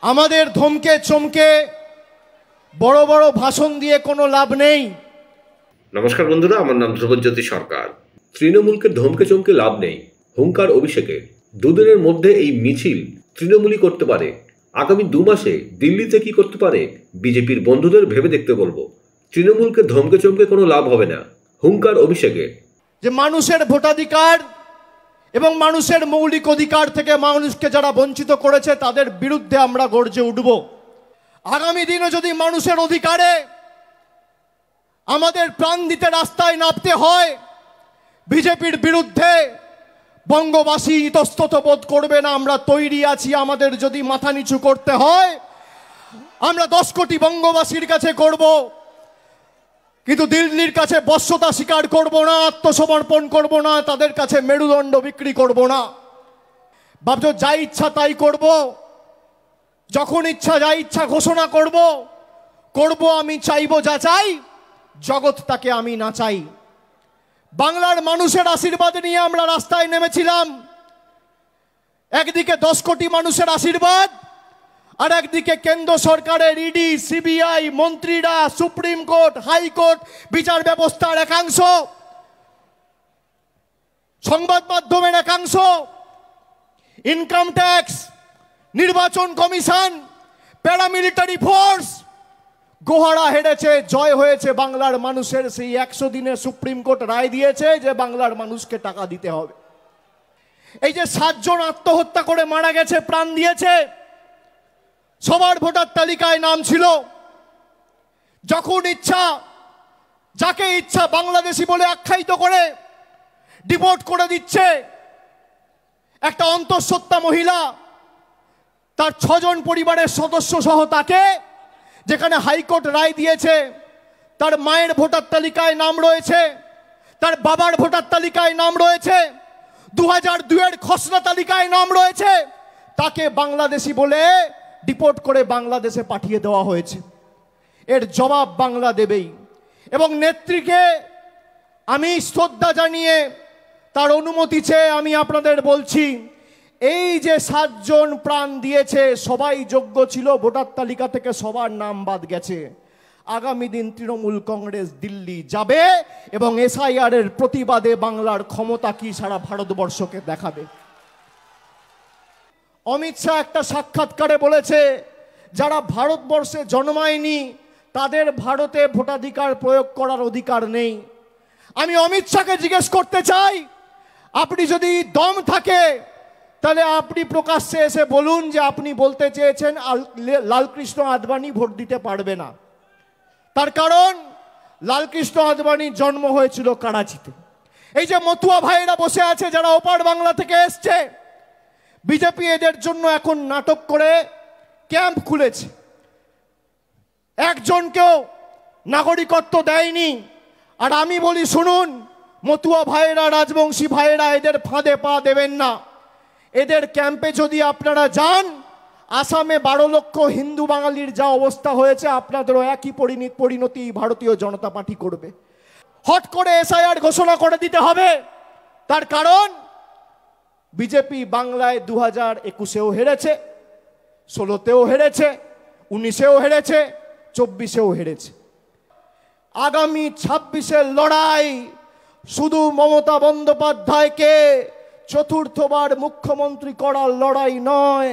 আমাদের ধমকে চমকে বড় বড় ভাষণ দিয়ে কোনো লাভ নেই। নমস্কার বন্ধুরা, আমার নাম ধ্রুবজ্যোতি সরকার। তৃণমূলকে ধমকে চমকে লাভ নেই, হুঙ্কার অভিষেকে। দুদিনের মধ্যে এই মিছিল তৃণমূলই করতে পারে। আগামী 2 মাসে দিল্লিতে কি করতে পারে বিজেপির বন্ধুদের ভেবে দেখতে বলবো। তৃণমূলকে ধমকে চমকে কোনো লাভ হবে না, হুঙ্কার অভিষেকে। যে মানুষের ভোটাধিকার এবং মানুষের মৌলিক অধিকার থেকে মানুষকে যারা বঞ্চিত করেছে তাদের বিরুদ্ধে আমরা গর্জে উঠব। আগামী দিনে যদি মানুষের অধিকারে আমাদের প্রাণ দিতে রাস্তায় নামতে হয়, বিজেপির বিরুদ্ধে বঙ্গবাসী ইতস্তত বোধ করবে না। আমরা তৈরি আছি। আমাদের যদি মাথা নিচু করতে হয় আমরা 10 কোটি বঙ্গবাসীর কাছে করব, কিন্তু দিল্লির কাছে বশ্যতা স্বীকার করব না, আত্মসমর্পণ করব না, তাদের কাছে মেরুদণ্ড বিক্রি করব না। ভাবছো যা ইচ্ছা তাই করব, যখন ইচ্ছা যা ইচ্ছা ঘোষণা করব। আমি চাইবো যা চাই, জগৎ তাকে আমি না চাই। বাংলার মানুষের আশীর্বাদ নিয়ে আমরা রাস্তায় নেমেছিলাম। একদিকে 10 কোটি মানুষের আশীর্বাদ, আর একদিকে কেন্দ্র সরকারের ইডি, সিবিআই, মন্ত্রীরা, সুপ্রিম কোর্ট, হাইকোর্ট, বিচার ব্যবস্থার একাংশ, সংবাদ মাধ্যমের একাংশ, ইনকাম ট্যাক্স, নির্বাচন কমিশন, প্যারামিলিটারি ফোর্স। গোহারা হেরেছে, জয় হয়েছে বাংলার মানুষের। সেই 100 দিনে সুপ্রিম কোর্ট রায় দিয়েছে যে বাংলার মানুষকে টাকা দিতে হবে। এই যে 7 জন আত্মহত্যা করে মারা গেছে, প্রাণ দিয়েছে, সবার ভোটার তালিকায় নাম ছিল। যখন ইচ্ছা যাকে ইচ্ছা বাংলাদেশি বলে আখ্যায়িত করে ডিপোর্ট করে দিচ্ছে। একটা অন্তঃসত্ত্বা মহিলা, তার 6 জন পরিবারের সদস্য সহ তাকে, যেখানে হাইকোর্ট রায় দিয়েছে তার মায়ের ভোটার তালিকায় নাম রয়েছে, তার বাবার ভোটার তালিকায় নাম রয়েছে, 2002-এর খসড়া তালিকায় নাম রয়েছে, তাকে বাংলাদেশি বলে ডিপোর্ট করে বাংলাদেশে পাঠিয়ে দেওয়া হয়েছে। এর জবাব বাংলা দেবেই। এবং নেত্রীকে আমি শ্রদ্ধা জানিয়ে তার অনুমতি চেয়ে আমি আপনাদের বলছি, এই যে 7 জন প্রাণ দিয়েছে সবাই যোগ্য ছিল, ভোটার তালিকা থেকে সবার নাম বাদ গেছে। আগামী দিন তৃণমূল কংগ্রেস দিল্লি যাবে এবং এসআইআর এর প্রতিবাদে বাংলার ক্ষমতা কি সারা ভারতবর্ষকে দেখাবে। অমিত শাহ একটা সাক্ষাৎকারে বলেছে, যারা ভারতবর্ষে জন্মায়নি তাদের ভারতে ভোটাধিকার প্রয়োগ করার অধিকার নেই। আমি অমিত শাহকে জিজ্ঞেস করতে চাই, আপনি যদি দম থাকে তাহলে আপনি প্রকাশ্যে এসে বলুন যে আপনি বলতে চেয়েছেন লালকৃষ্ণ আদবানি ভোট দিতে পারবে না। তার কারণ লালকৃষ্ণ আদবানির জন্ম হয়েছিল করাচিতে। এই যে মতুয়া ভাইয়েরা বসে আছে যারা ওপার বাংলা থেকে এসছে, বিজেপি এদের জন্য এখন নাটক করে ক্যাম্প খুলেছে। একজনকেও নাগরিকত্ব দেয়নি। আর আমি বলি শুনুন, মতুয়া ভাইয়েরা, রাজবংশী ভাইয়েরা, এদের ফাঁদে পা দেবেন না। এদের ক্যাম্পে যদি আপনারা যান, আসামে 12 লক্ষ হিন্দু বাঙালির যা অবস্থা হয়েছে, আপনাদেরও একই পরিণতি ভারতীয় জনতা পার্টি করবে। হট করে এসআইআর ঘোষণা করে দিতে হবে। তার কারণ বিজেপি বাংলায় 2021-এও হেরেছে, 16-তেও হেরেছে, 19-এও হেরেছে, 24-এও হেরেছে। আগামী 26-এর লড়াই শুধু মমতা বন্দ্যোপাধ্যায়কে 4র্থবার মুখ্যমন্ত্রী করার লড়াই নয়,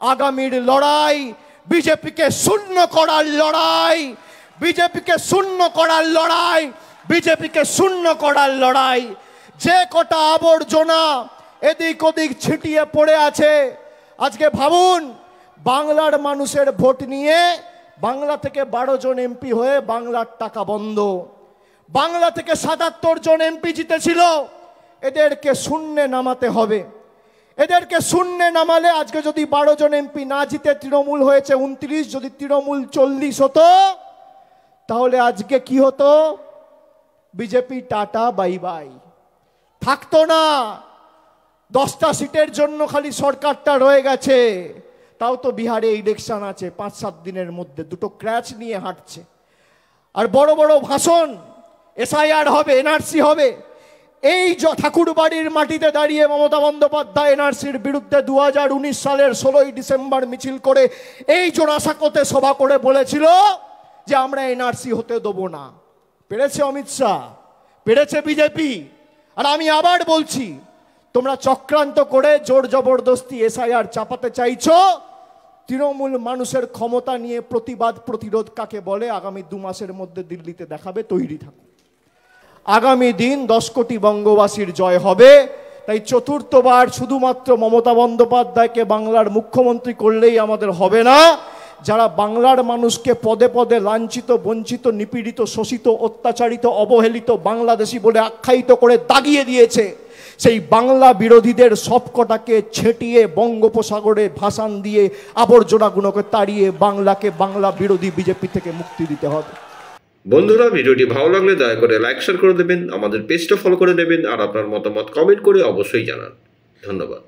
আগামীর লড়াই বিজেপিকে শূন্য করার লড়াই, বিজেপিকে শূন্য করার লড়াই, বিজেপিকে শূন্য করার লড়াই। যে কটা আবর্জনা এদিক ওদিক ছিটিয়ে পড়ে আছে, আজকে ভাবুন বাংলার মানুষের ভোট নিয়ে বাংলা থেকে 12 জন এমপি হয়ে বাংলার টাকা বন্ধ। বাংলা থেকে 77 জন এমপি জিতেছিল, এদেরকে শূন্যে নামাতে হবে। এদেরকে শূন্যে নামালে আজকে যদি 12 জন এমপি না জিতে তৃণমূল হয়েছে 29, যদি তৃণমূল 40 হতো তাহলে আজকে কি হতো? বিজেপি টাটা বাই বাই, থাকতো না। 10টা সিটের জন্য খালি সরকারটা রয়ে গেছে। তাও তো বিহারে ইলেকশন আছে, 5-7 দিনের মধ্যে 2টো ক্র্যাচ নিয়ে হাঁটছে। আর বড় বড় ভাষণ, এসআইআর হবে, এনআরসি হবে। এই ঠাকুরবাড়ির মাটিতে দাঁড়িয়ে মমতা বন্দ্যোপাধ্যায় এনআরসির বিরুদ্ধে 2019 সালের 16ই ডিসেম্বর মিছিল করে এই জোড়াসাঁকোতে সভা করে বলেছিল যে আমরা এনআরসি হতে দেবো না। পেরেছে অমিত শাহ, পেরেছে বিজেপি। আর আমি আবার বলছি, তোমরা চক্রান্ত করে জোর জবরদস্তি এসআইআর চাপাতে চাইছো। তৃণমূল মানুষের ক্ষমতা নিয়ে প্রতিবাদ প্রতিরোধ কাকে বলে আগামী 2 মাসের মধ্যে দিল্লিতে দেখাবে, তৈরি থাকো। আগামী দিন 10 কোটি বঙ্গবাসীর জয় হবে। তাই চতুর্থবার শুধুমাত্র মমতা বন্দ্যোপাধ্যায়কে বাংলার মুখ্যমন্ত্রী করলেই আমাদের হবে না। যারা বাংলার মানুষকে পদে পদে লাঞ্ছিত, বঞ্চিত, নিপীড়িত, শোষিত, অত্যাচারিত, অবহেলিত বাংলাদেশি বলে আখ্যায়িত করে দাগিয়ে দিয়েছে, সেই বাংলা বিরোধীদের সবকটাকে ছেটিয়ে বঙ্গোপসাগরে ভাসান দিয়ে আবর্জনাগুলোকে তাড়িয়ে বাংলাকে বাংলা বিরোধী বিজেপি থেকে মুক্তি দিতে হবে। বন্ধুরা, ভিডিওটি ভালো লাগলে দয়া করে লাইক শেয়ার করে দেবেন, আমাদের পেজটা ফলো করে নেবেন, আর আপনার মতামত কমেন্ট করে অবশ্যই জানান। ধন্যবাদ।